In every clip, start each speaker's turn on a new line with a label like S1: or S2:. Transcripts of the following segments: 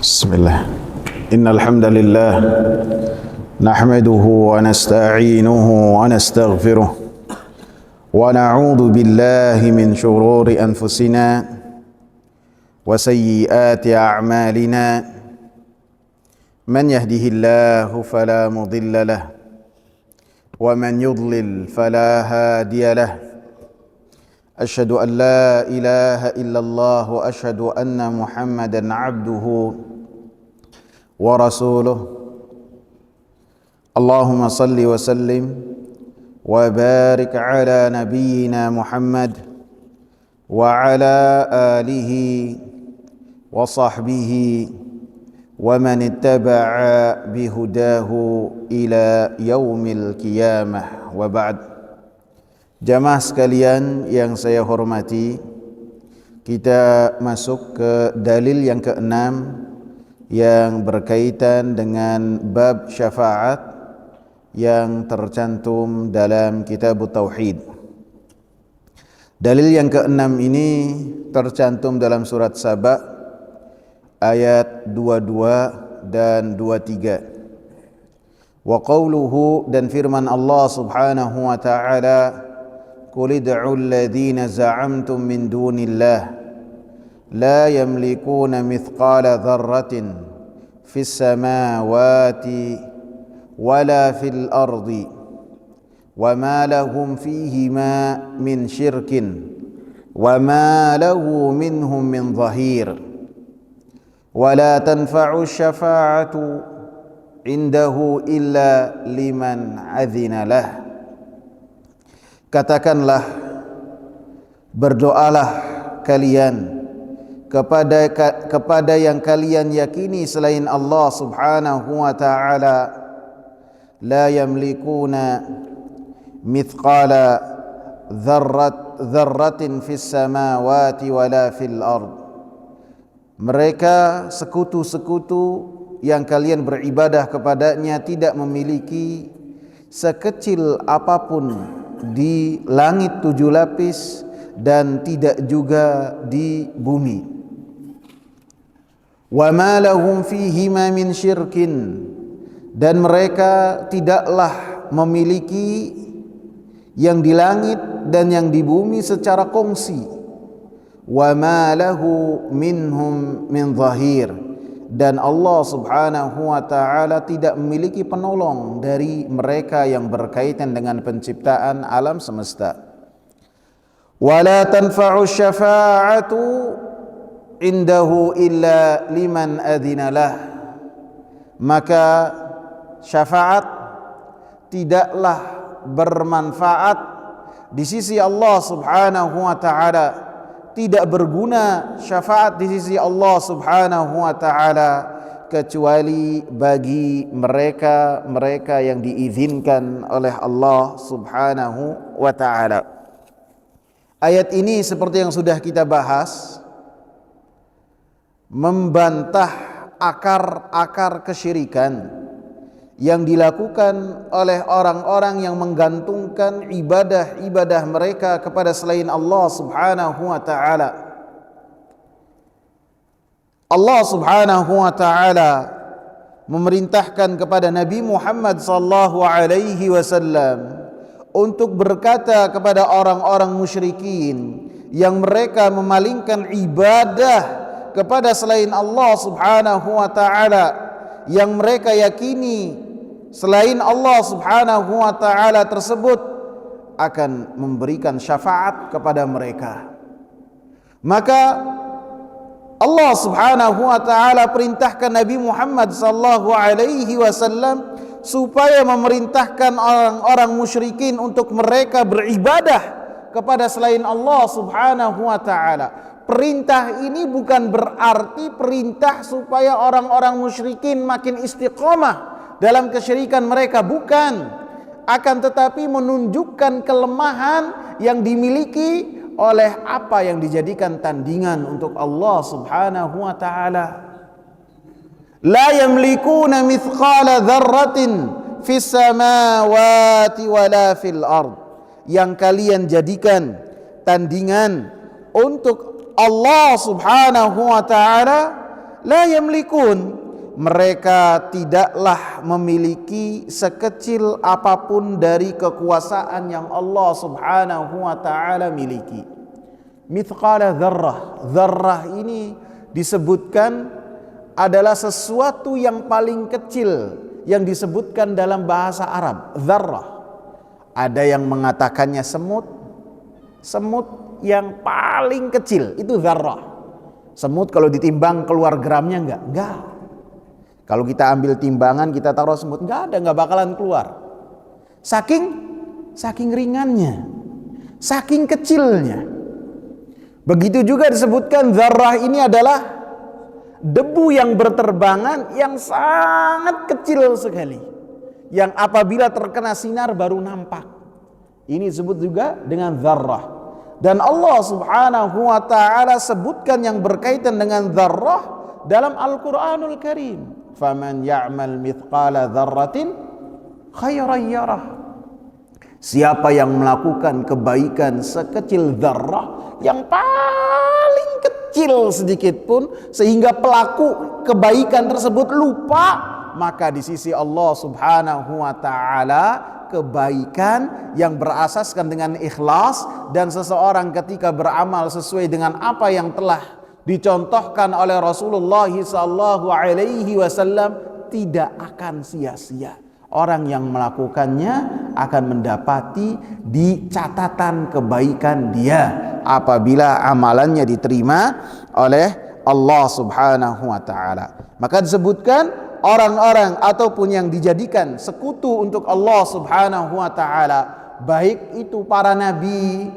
S1: Bismillah. Innal hamdalillah nahmaduhu wa nasta'inuhu wa nastaghfiruh wa na'udzu billahi min shururi anfusina wa sayyiati a'malina. Man yahdihillahu fala mudilla lahu wa man yudlil fala hadiya lahu. Asyhadu an la ilaha illallah wa asyhadu anna Muhammadan abduhu wa rasuluh. Allahumma salli wa sallim wa barik ala nabiyyina Muhammad wa ala alihi wa sahbihi wa man ittaba'a bihudahu ila yaumil qiyamah, wa ba'd. Jamaah sekalian yang saya hormati, kita masuk ke dalil yang keenam yang berkaitan dengan bab syafaat yang tercantum dalam kitab Tauhid. Dalil yang keenam ini tercantum dalam surat Saba ayat 22 dan 23. Wa qawluhu, dan firman Allah subhanahu wa ta'ala, Qul id'u alladhina za'amtum min dunillah la yamlikuna mithqala dharratin fis samawati wala fil ardi wa ma lahum fihima min syirkin wa ma lahu minhum min dhahir wa la tanfa'u syafa'atu indahu illa liman adhina lah. Katakanlah, berdoalah kalian kepada yang kalian yakini selain Allah subhanahu wa ta'ala. La yamlikuna mithqala dharratin fis samawati wala fil ard. Mereka sekutu-sekutu yang kalian beribadah kepadanya tidak memiliki sekecil apapun di langit 7 lapis dan tidak juga di bumi. Wa ma lahum fihima min syirkin, dan mereka tidaklah memiliki yang di langit dan yang di bumi secara kongsi. Wa ma lahu minhum min dhahir, dan Allah subhanahu wa ta'ala tidak memiliki penolong dari mereka yang berkaitan dengan penciptaan alam semesta. Wala tanfa'u syafa'atu indahu illa liman adhinalah. Maka syafaat tidaklah bermanfaat di sisi Allah subhanahu wa ta'ala, tidak berguna syafaat di sisi Allah subhanahu wa ta'ala kecuali bagi mereka yang diizinkan oleh Allah subhanahu wa ta'ala. Ayat ini seperti yang sudah kita bahas, membantah akar-akar kesyirikan yang dilakukan oleh orang-orang yang menggantungkan ibadah-ibadah mereka kepada selain Allah subhanahu wa ta'ala. Allah subhanahu wa ta'ala memerintahkan kepada Nabi Muhammad sallallahu alaihi wasallam untuk berkata kepada orang-orang musyrikin yang mereka memalingkan ibadah kepada selain Allah subhanahu wa ta'ala, yang mereka yakini selain Allah subhanahu wa ta'ala tersebut akan memberikan syafaat kepada mereka. Maka Allah subhanahu wa ta'ala perintahkan Nabi Muhammad sallallahu alaihi wasallam supaya memerintahkan orang-orang musyrikin untuk mereka beribadah kepada selain Allah subhanahu wa ta'ala. Perintah ini bukan berarti perintah supaya orang-orang musyrikin makin istiqomah dalam kesyirikan mereka, bukan. Akan tetapi menunjukkan kelemahan yang dimiliki oleh apa yang dijadikan tandingan untuk Allah subhanahu wa ta'ala. La yamlikuna mithqala dharratin fis samawati wala fil ard. Yang kalian jadikan tandingan untuk Allah subhanahu wa ta'ala la yamlikun, mereka tidaklah memiliki sekecil apapun dari kekuasaan yang Allah Subhanahu wa taala miliki. Mithqala dzarrah, dzarrah ini disebutkan adalah sesuatu yang paling kecil yang disebutkan dalam bahasa Arab, dzarrah. Ada yang mengatakannya semut, semut yang paling kecil itu dzarrah. Semut kalau ditimbang keluar gramnya enggak. Kalau kita ambil timbangan, kita taruh semut, enggak bakalan keluar. Saking ringannya, saking kecilnya. Begitu juga disebutkan dzarrah ini adalah debu yang berterbangan yang sangat kecil sekali, yang apabila terkena sinar baru nampak. Ini disebut juga dengan dzarrah. Dan Allah Subhanahu wa taala sebutkan yang berkaitan dengan dzarrah dalam Al-Qur'anul Karim. Faman ya'mal mithqala dzarratin khairan yarah. Siapa yang melakukan kebaikan sekecil dzarrah, yang paling kecil sedikit pun sehingga pelaku kebaikan tersebut lupa, maka di sisi Allah Subhanahu wa taala kebaikan yang berasaskan dengan ikhlas, dan seseorang ketika beramal sesuai dengan apa yang telah dicontohkan oleh Rasulullah sallallahu alaihi wasallam tidak akan sia-sia. Orang yang melakukannya akan mendapati di catatan kebaikan dia apabila amalannya diterima oleh Allah Subhanahu wa taala. Maka disebutkan orang-orang ataupun yang dijadikan sekutu untuk Allah Subhanahu wa taala, baik itu para nabi,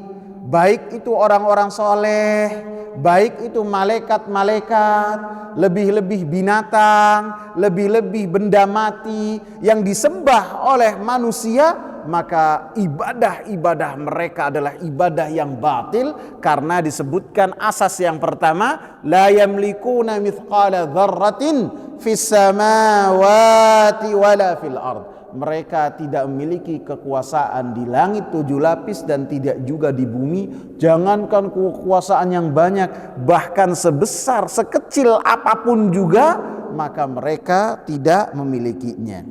S1: baik itu orang-orang soleh, baik itu malaikat-malaikat, lebih-lebih binatang, lebih-lebih benda mati yang disembah oleh manusia, maka ibadah-ibadah mereka adalah ibadah yang batil, karena disebutkan asas yang pertama, la yamlikuna mithqala dzarratin fis samawati wala fil ard. Mereka tidak memiliki kekuasaan di langit 7 lapis dan tidak juga di bumi. Jangankan kekuasaan yang banyak, bahkan sebesar sekecil apapun juga, maka mereka tidak memilikinya.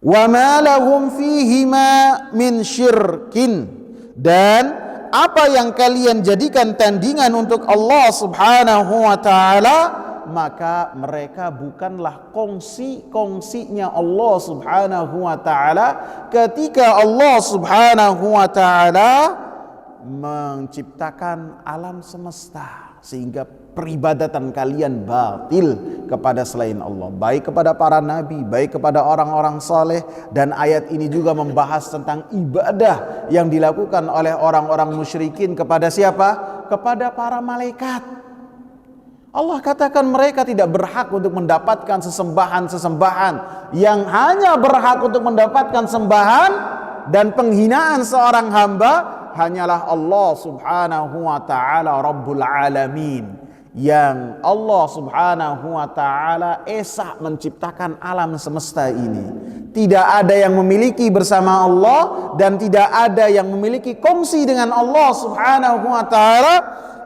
S1: Wa ma lahum fihima min syirkin, dan apa yang kalian jadikan tandingan untuk Allah Subhanahu wa taala, maka mereka bukanlah kongsi-kongsinya Allah Subhanahu wa taala ketika Allah Subhanahu wa taala menciptakan alam semesta, sehingga peribadatan kalian batil kepada selain Allah, baik kepada para nabi, baik kepada orang-orang saleh. Dan ayat ini juga membahas tentang ibadah yang dilakukan oleh orang-orang musyrikin kepada siapa? Kepada para malaikat. Allah katakan mereka tidak berhak untuk mendapatkan sesembahan-sesembahan, yang hanya berhak untuk mendapatkan sembahan dan penghinaan seorang hamba hanyalah Allah Subhanahu wa taala Rabbul Alamin, yang Allah Subhanahu wa taala esa menciptakan alam semesta ini. Tidak ada yang memiliki bersama Allah dan tidak ada yang memiliki kongsi dengan Allah Subhanahu wa taala.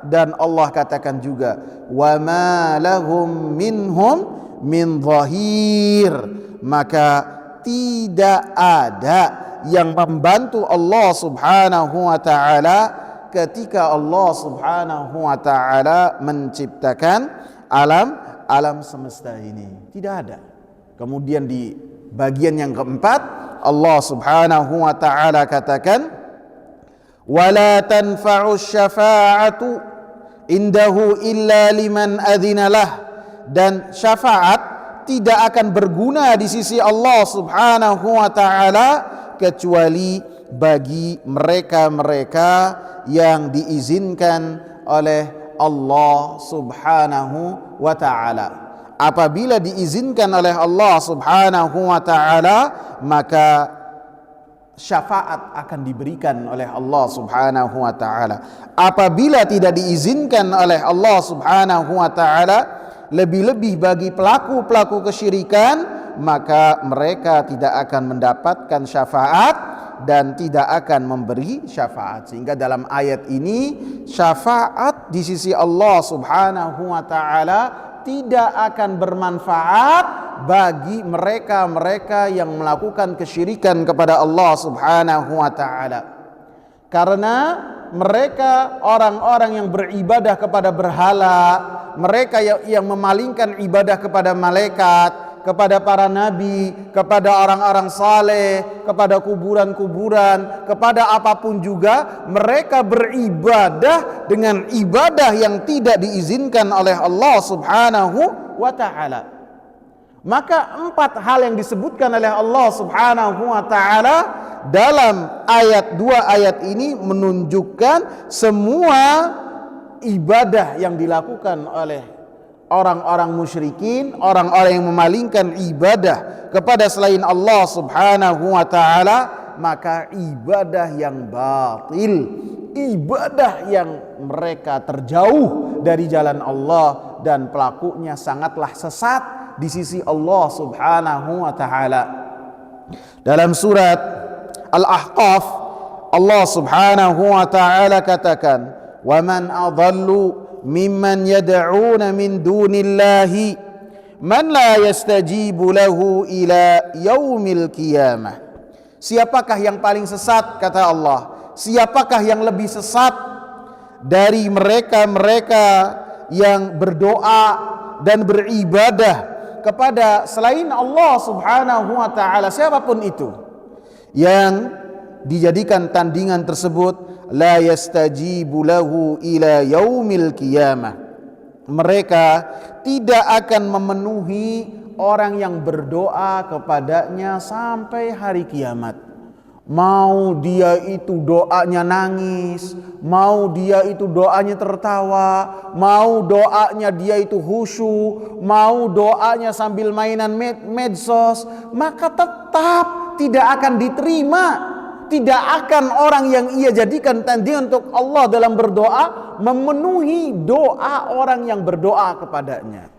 S1: Dan Allah katakan juga, wa ma lahum minhum min dhahir, maka tidak ada yang membantu Allah Subhanahu wa taala ketika Allah Subhanahu wa taala menciptakan alam semesta ini. Tidak ada. Kemudian di bagian yang keempat, Allah Subhanahu wa taala katakan, wala tanfa'u syafa'atu indahu illa liman adzinalah, dan syafaat tidak akan berguna di sisi Allah Subhanahu wa taala kecuali bagi mereka-mereka yang diizinkan oleh Allah Subhanahu wa taala. Apabila diizinkan oleh Allah Subhanahu wa taala, maka syafaat akan diberikan oleh Allah Subhanahu wa taala. Apabila tidak diizinkan oleh Allah Subhanahu wa taala, lebih-lebih bagi pelaku-pelaku kesyirikan, maka mereka tidak akan mendapatkan syafaat dan tidak akan memberi syafaat. Sehingga dalam ayat ini syafaat di sisi Allah Subhanahu wa taala tidak akan bermanfaat bagi mereka-mereka yang melakukan kesyirikan kepada Allah Subhanahu wa taala. Karena mereka orang-orang yang beribadah kepada berhala, mereka yang memalingkan ibadah kepada malaikat, kepada para nabi, kepada orang-orang saleh, kepada kuburan-kuburan, kepada apapun juga, mereka beribadah dengan ibadah yang tidak diizinkan oleh Allah Subhanahu wa taala. Maka 4 hal yang disebutkan oleh Allah Subhanahu wa taala dalam dua ayat ini menunjukkan semua ibadah yang dilakukan oleh orang-orang musyrikin, orang-orang yang memalingkan ibadah kepada selain Allah Subhanahu wa taala, maka ibadah yang batil, ibadah yang mereka terjauh dari jalan Allah dan pelakunya sangatlah sesat di sisi Allah Subhanahu wa taala. Dalam surat Al-Ahqaf Allah Subhanahu wa taala katakan, "Wa man adallu mimman yad'una min dunillahi man la yastajibu lahu ila yaumil qiyamah." Siapakah yang paling sesat, kata Allah? Siapakah yang lebih sesat dari mereka-mereka yang berdoa dan beribadah kepada selain Allah Subhanahu wa taala, siapapun itu yang dijadikan tandingan tersebut, la yastajibu lahu ila yaumil qiyamah, mereka tidak akan memenuhi orang yang berdoa kepadanya sampai hari kiamat. Mau dia itu doanya nangis, mau dia itu doanya tertawa, mau doanya dia itu khusyuk, mau doanya sambil mainan medsos, maka tetap tidak akan diterima. Tidak akan orang yang ia jadikan tandingan untuk Allah dalam berdoa memenuhi doa orang yang berdoa kepadanya.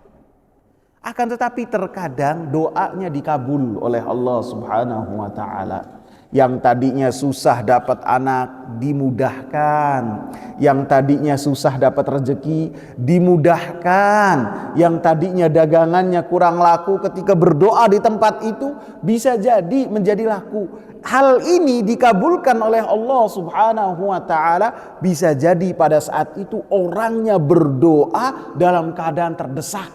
S1: Akan tetapi terkadang doanya dikabul oleh Allah Subhanahu wa taala. Yang tadinya susah dapat anak dimudahkan, yang tadinya susah dapat rezeki dimudahkan, yang tadinya dagangannya kurang laku ketika berdoa di tempat itu bisa jadi menjadi laku. Hal ini dikabulkan oleh Allah Subhanahu wa taala, bisa jadi pada saat itu orangnya berdoa dalam keadaan terdesak,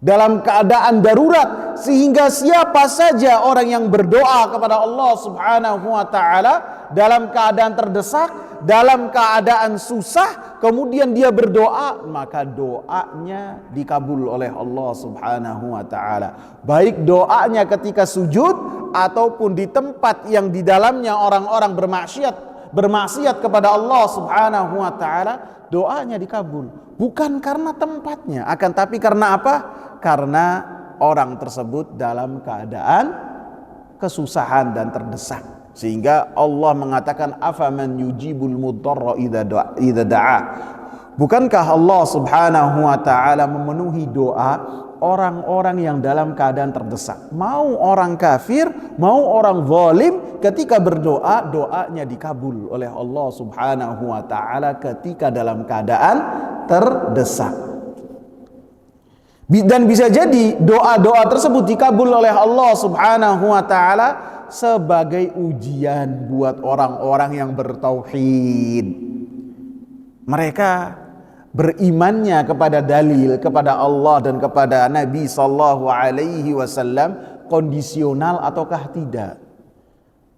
S1: dalam keadaan darurat, sehingga siapa saja orang yang berdoa kepada Allah Subhanahu wa taala dalam keadaan terdesak, dalam keadaan susah, kemudian dia berdoa, maka doanya dikabul oleh Allah Subhanahu wa taala. Baik doanya ketika sujud ataupun di tempat yang di dalamnya orang-orang bermaksiat kepada Allah Subhanahu wa taala, doanya dikabul. Bukan karena tempatnya, akan tapi karena apa? Karena orang tersebut dalam keadaan kesusahan dan terdesak. Sehingga Allah mengatakan, afaman yujibul muddarra idza da'a. Bukankah Allah Subhanahu wa taala memenuhi doa orang-orang yang dalam keadaan terdesak? Mau orang kafir, mau orang zalim, ketika berdoa, doanya dikabul oleh Allah Subhanahu wa taala ketika dalam keadaan terdesak. Dan bisa jadi doa-doa tersebut dikabul oleh Allah Subhanahu wa taala sebagai ujian buat orang-orang yang bertauhid. Mereka berimannya kepada dalil, kepada Allah dan kepada Nabi sallallahu alaihi wasallam kondisional ataukah tidak.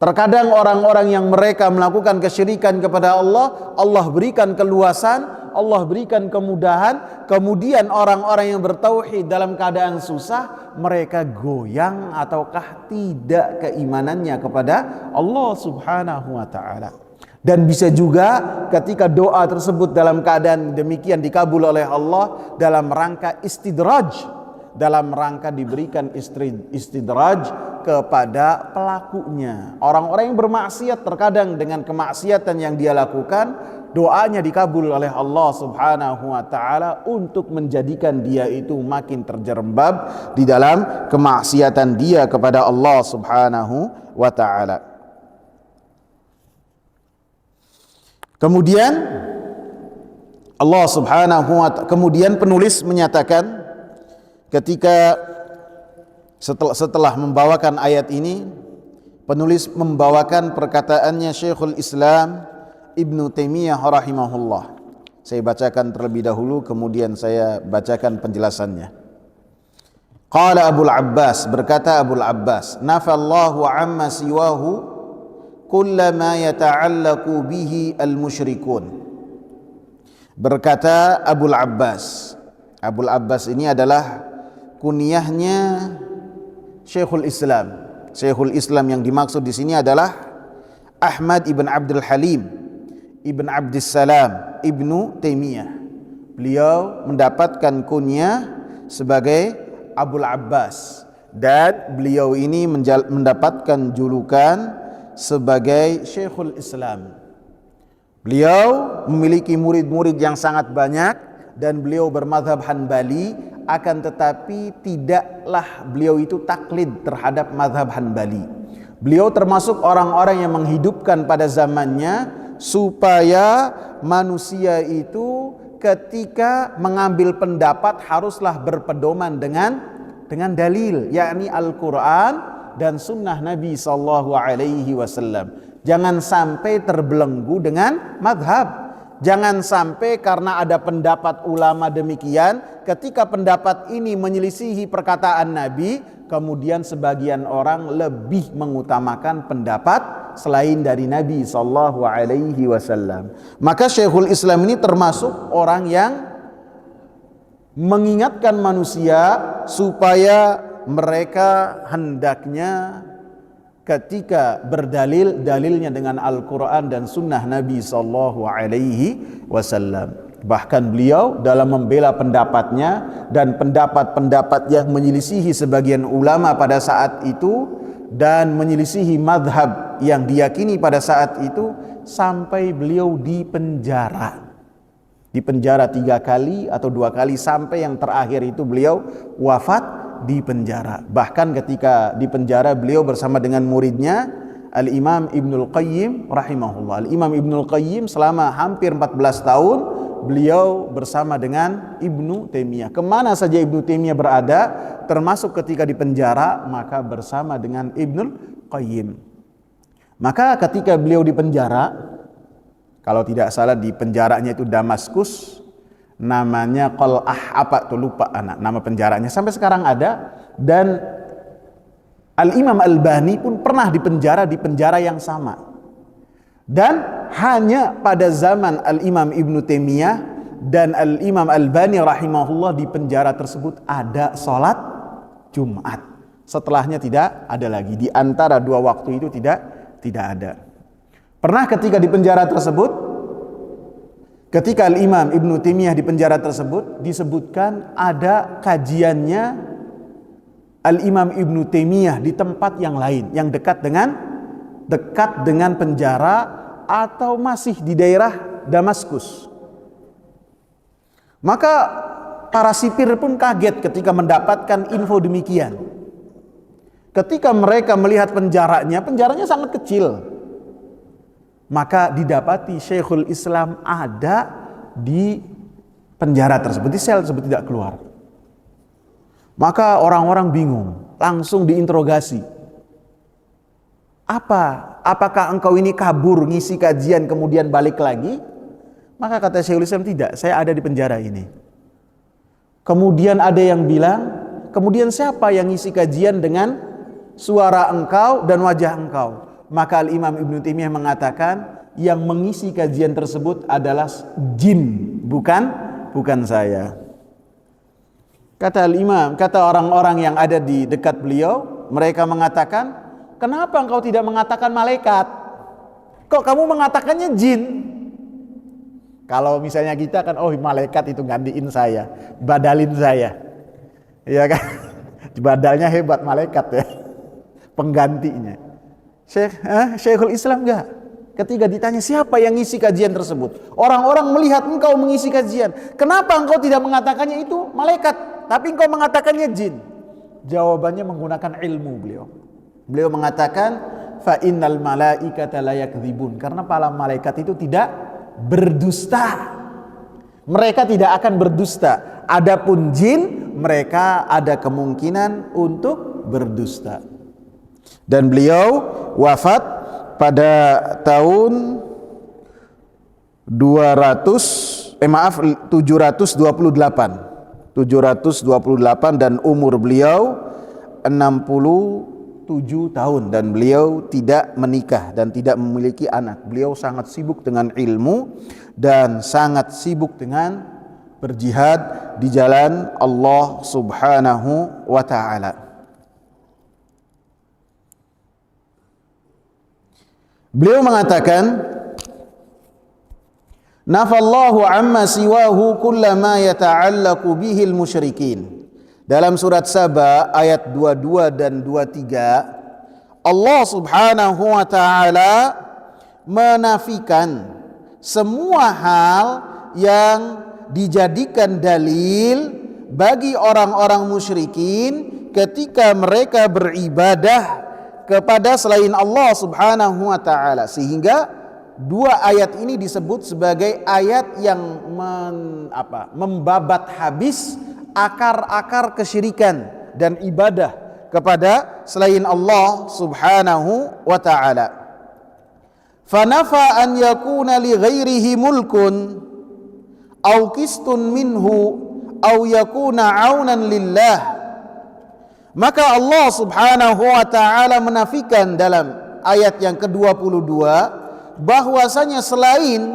S1: Terkadang orang-orang yang mereka melakukan kesyirikan kepada Allah, Allah berikan keluasan, Allah berikan kemudahan, kemudian orang-orang yang bertauhid dalam keadaan susah, mereka goyang ataukah tidak keimanannya kepada Allah Subhanahu wa taala. Dan bisa juga ketika doa tersebut dalam keadaan demikian dikabul oleh Allah dalam rangka istidraj, dalam rangka diberikan istidraj kepada pelakunya. Orang-orang yang bermaksiat terkadang dengan kemaksiatan yang dia lakukan, doanya dikabul oleh Allah Subhanahu wa taala untuk menjadikan dia itu makin terjerembab di dalam kemaksiatan dia kepada Allah Subhanahu wa taala. Kemudian Allah Subhanahu wa ta'ala, kemudian penulis menyatakan ketika setelah membawakan ayat ini, penulis membawakan perkataannya Syekhul Islam Ibnu Taimiyah rahimahullah. Saya bacakan terlebih dahulu, kemudian saya bacakan penjelasannya. Qala Abul Abbas, berkata Abul Abbas, nafallahu amma siwahu kullama yata'allaqu bihi al-musyrikun. Berkata Abul Abbas. Abul Abbas ini adalah kunyahnya Syekhul Islam. Syekhul Islam yang dimaksud di sini adalah Ahmad ibn Abdul Halim ibn Abdissalam ibnu Taimiyah. Beliau mendapatkan kunyah sebagai Abul Abbas, dan beliau ini mendapatkan julukan sebagai Syekhul Islam. Beliau memiliki murid-murid yang sangat banyak dan beliau bermadzhab Hanbali, akan tetapi tidaklah beliau itu taklid terhadap mazhab Hanbali. Beliau termasuk orang-orang yang menghidupkan pada zamannya supaya manusia itu ketika mengambil pendapat haruslah berpedoman dengan dalil, yakni Al-Quran dan sunnah Nabi SAW. Jangan sampai terbelenggu dengan madhab. Jangan sampai karena ada pendapat ulama demikian, ketika pendapat ini menyelisihi perkataan Nabi, kemudian sebagian orang lebih mengutamakan pendapat selain dari Nabi SAW. Maka Syekhul Islam ini termasuk orang yang mengingatkan manusia supaya mereka hendaknya ketika berdalil, dalilnya dengan Al-Quran dan sunnah Nabi SAW. Bahkan beliau dalam membela pendapatnya dan pendapat-pendapat yang menyelisihi sebagian ulama pada saat itu dan menyelisihi madhab yang diyakini pada saat itu, sampai beliau dipenjara 3 kali atau 2 kali, sampai yang terakhir itu beliau wafat di penjara. Bahkan ketika di penjara beliau bersama dengan muridnya Al-Imam Ibnul Qayyim rahimahullah. Al-Imam Ibnul Qayyim selama hampir 14 tahun beliau bersama dengan Ibnu Taimiyah. Kemana saja Ibnu Taimiyah berada, termasuk ketika di penjara, maka bersama dengan Ibnul Qayyim. Maka ketika beliau di penjara, kalau tidak salah di penjaranya itu Damaskus, namanya Qal'ah, apa tuh lupa anak nama penjaranya, sampai sekarang ada. Dan Al-Imam Albani pun pernah di penjara yang sama. Dan hanya pada zaman Al-Imam Ibnu Taimiyah dan Al-Imam Albani rahimahullah di penjara tersebut ada sholat Jumat. Setelahnya tidak ada lagi. Di antara 2 waktu itu tidak ada. Pernah ketika di penjara tersebut, ketika Al-Imam Ibnu Taimiyah di penjara tersebut, disebutkan ada kajiannya Al-Imam Ibnu Taimiyah di tempat yang lain, yang dekat dengan penjara atau masih di daerah Damaskus. Maka para sipir pun kaget ketika mendapatkan info demikian. Ketika mereka melihat penjaranya sangat kecil. Maka didapati Syekhul Islam ada di penjara tersebut, di sel tersebut, tidak keluar. Maka orang-orang bingung, langsung diinterogasi. Apakah engkau ini kabur ngisi kajian kemudian balik lagi? Maka kata Syekhul Islam, tidak, saya ada di penjara ini. Kemudian ada yang bilang, kemudian siapa yang ngisi kajian dengan suara engkau dan wajah engkau? Maka Al-Imam Ibnu Taimiyah mengatakan, yang mengisi kajian tersebut adalah jin, bukan saya. Kata Al-Imam, kata orang-orang yang ada di dekat beliau, mereka mengatakan, kenapa engkau tidak mengatakan malaikat? Kok kamu mengatakannya jin? Kalau misalnya kita kan, oh malaikat itu gantiin saya, badalin saya. Iya kan? Badalnya hebat malaikat ya, penggantinya. Syekhul Islam enggak. Ketika ditanya siapa yang ngisi kajian tersebut, orang-orang melihat engkau mengisi kajian, kenapa engkau tidak mengatakannya itu malaikat, tapi engkau mengatakannya jin? Jawabannya menggunakan ilmu beliau. Beliau mengatakan, fa innal malaikata la yakdzibun, karena para malaikat itu tidak berdusta. Mereka tidak akan berdusta. Adapun jin, mereka ada kemungkinan untuk berdusta. Dan beliau wafat pada tahun 728 dan umur beliau 67 tahun, dan beliau tidak menikah dan tidak memiliki anak. Beliau sangat sibuk dengan ilmu dan sangat sibuk dengan berjihad di jalan Allah Subhanahu wa taala. Beliau mengatakan, nafallahu amma siwahu kullama yata'allaqu bihil musyrikin. Dalam surat Saba ayat 22 dan 23, Allah Subhanahu wa taala menafikan semua hal yang dijadikan dalil bagi orang-orang musyrikin ketika mereka beribadah kepada selain Allah Subhanahu wa taala, sehingga dua ayat ini disebut sebagai ayat yang membabat habis akar-akar kesyirikan dan ibadah kepada selain Allah Subhanahu wa taala. Fanafa an yakuna li ghairihi mulkun aw qistun minhu aw yakuna aunan lillah. Maka Allah Subhanahu wa taala menafikan dalam ayat yang ke-22 bahwasanya selain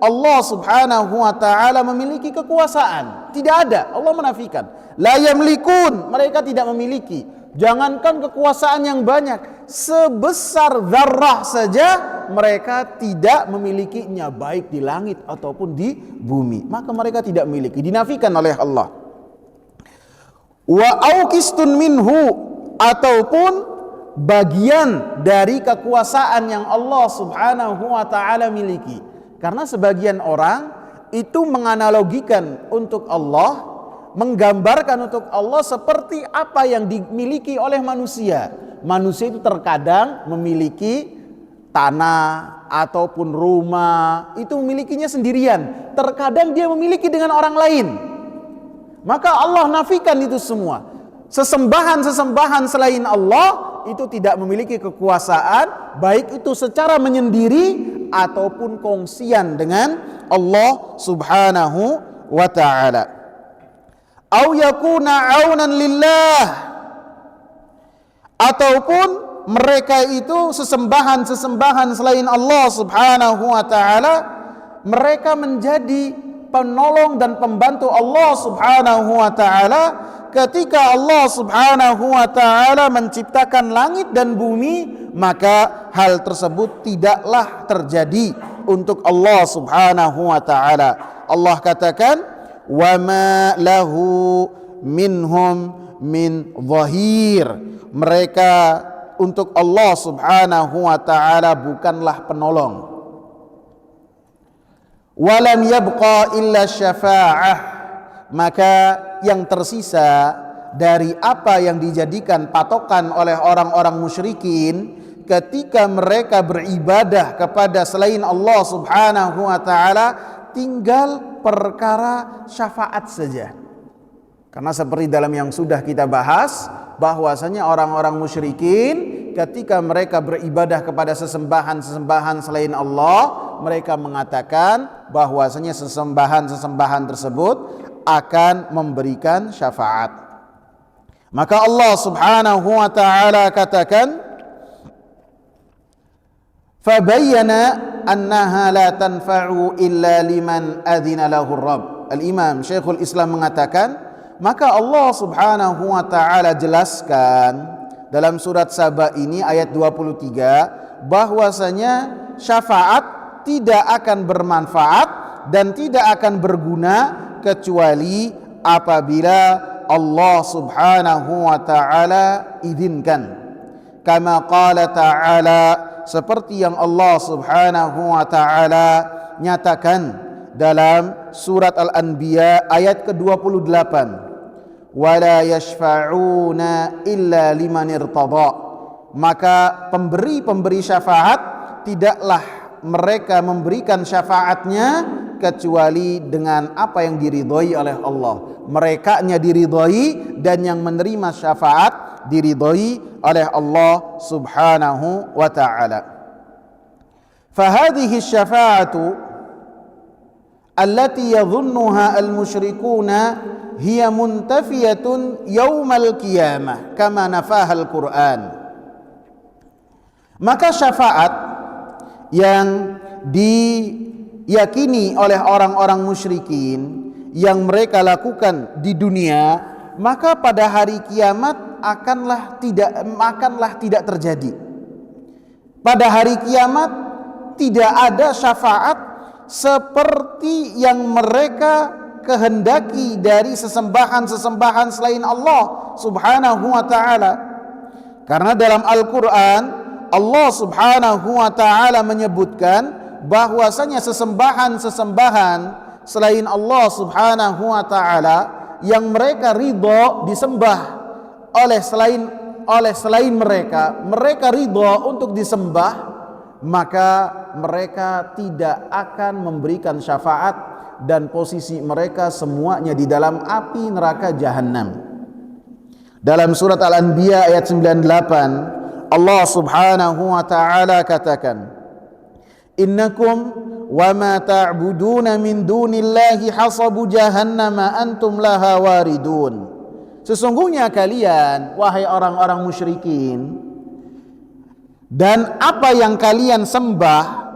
S1: Allah Subhanahu wa taala memiliki kekuasaan. Tidak ada, Allah menafikan. La yamlikun, mereka tidak memiliki. Jangankan kekuasaan yang banyak, sebesar zarrah saja mereka tidak memilikinya, baik di langit ataupun di bumi. Maka mereka tidak memiliki, dinafikan oleh Allah. Wa auqistun minhu, ataupun bagian dari kekuasaan yang Allah Subhanahu wa taala miliki. Karena sebagian orang itu menganalogikan untuk Allah, menggambarkan untuk Allah seperti apa yang dimiliki oleh manusia. Manusia itu terkadang memiliki tanah ataupun rumah, itu memilikinya sendirian. Terkadang dia memiliki dengan orang lain. Maka Allah nafikan itu semua. Sesembahan-sesembahan selain Allah itu tidak memiliki kekuasaan, baik itu secara menyendiri ataupun kongsian dengan Allah Subhanahu wa taala. Au yakuna aunan lillah, ataupun mereka itu sesembahan-sesembahan selain Allah Subhanahu wa taala, mereka menjadi penolong dan pembantu Allah Subhanahu wa taala ketika Allah Subhanahu wa taala menciptakan langit dan bumi, maka hal tersebut tidaklah terjadi untuk Allah Subhanahu wa taala. Allah katakan, wa ma lahu minhum min dhahir. Mereka untuk Allah Subhanahu wa taala bukanlah penolong. Walam yabqa illa syafa'ah, maka yang tersisa dari apa yang dijadikan patokan oleh orang-orang musyrikin ketika mereka beribadah kepada selain Allah Subhanahu wa taala, tinggal perkara syafaat saja. Karena seperti dalam yang sudah kita bahas, bahwasanya orang-orang musyrikin ketika mereka beribadah kepada sesembahan-sesembahan selain Allah, mereka mengatakan bahwasanya sesembahan-sesembahan tersebut akan memberikan syafaat. Maka Allah Subhanahu wa taala katakan, fabayyana annaha la tanfa'u illa liman adzina lahu Rabb. Al-Imam Syekhul Islam mengatakan, maka Allah Subhanahu wa taala jelaskan dalam surat Saba ini ayat 23 bahwasanya syafaat tidak akan bermanfaat dan tidak akan berguna kecuali apabila Allah Subhanahu wa taala izinkan. Kama qala ta'ala, seperti yang Allah Subhanahu wa taala nyatakan dalam surat Al-Anbiya ayat ke-28, wala yashfa'una illa liman irtada. Maka pemberi-pemberi syafaat tidaklah mereka memberikan syafaatnya kecuali dengan apa yang diridhoi oleh Allah. Merekanya diridhoi dan yang menerima syafaat diridhoi oleh Allah Subhanahu wa ta'ala. Fahadhihi syafa'atu allati yadhunnuha al-musyrikuna hiya muntafiyatun yaumal qiyamah kama nafaha al-Qur'an. Maka syafaat yang diyakini oleh orang-orang musyrikin yang mereka lakukan di dunia, maka pada hari kiamat akanlah tidak terjadi. Pada hari kiamat tidak ada syafaat seperti yang mereka kehendaki dari sesembahan-sesembahan selain Allah Subhanahu wa ta'ala. Karena dalam Al-Quran Allah Subhanahu wa ta'ala menyebutkan bahwasanya sesembahan-sesembahan selain Allah Subhanahu wa ta'ala yang mereka ridho disembah oleh selain mereka ridho untuk disembah, maka mereka tidak akan memberikan syafaat dan posisi mereka semuanya di dalam api neraka jahanam. Dalam surat Al-Anbiya ayat 98 Allah Subhanahu wa ta'ala katakan, innakum wa ma ta'buduna min dunillahi hasabu jahannama antum laha waridun. Sesungguhnya kalian, wahai orang-orang musyrikin, dan apa yang kalian sembah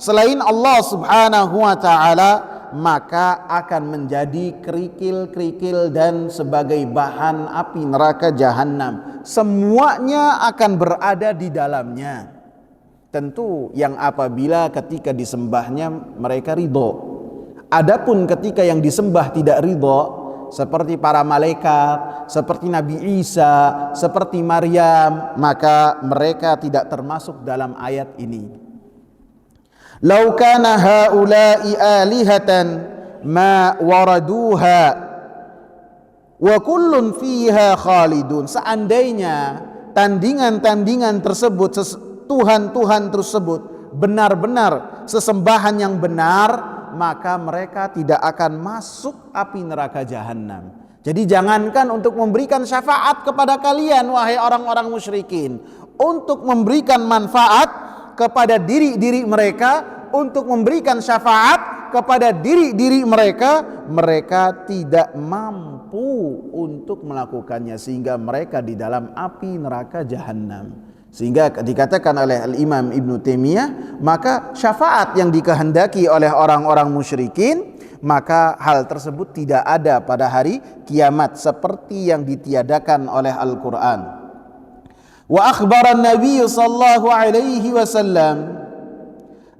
S1: selain Allah Subhanahu wa ta'ala, maka akan menjadi kerikil-kerikil dan sebagai bahan api neraka jahanam. Semuanya akan berada di dalamnya. Tentu yang apabila ketika disembahnya mereka ridho. Adapun ketika yang disembah tidak ridho, seperti para malaikat, seperti Nabi Isa, seperti Maryam, maka mereka tidak termasuk dalam ayat ini. Lau kana haula'i alihatan ma waraduha wa kullun fiha khalidun. Seandainya tandingan-tandingan tersebut, Tuhan-Tuhan tersebut benar-benar sesembahan yang benar, maka mereka tidak akan masuk api neraka jahanam. Jadi jangankan untuk memberikan syafaat kepada kalian wahai orang-orang musyrikin, untuk memberikan manfaat kepada diri-diri mereka, untuk memberikan syafaat kepada diri-diri mereka, mereka tidak mampu untuk melakukannya, sehingga mereka di dalam api neraka jahanam. Sehingga dikatakan oleh Al-Imam Ibn Taimiyah, maka syafaat yang dikehendaki oleh orang-orang musyrikin, maka hal tersebut tidak ada pada hari kiamat seperti yang ditiadakan oleh Al-Quran. Wa akhbaran Nabi sallallahu alaihi wasallam,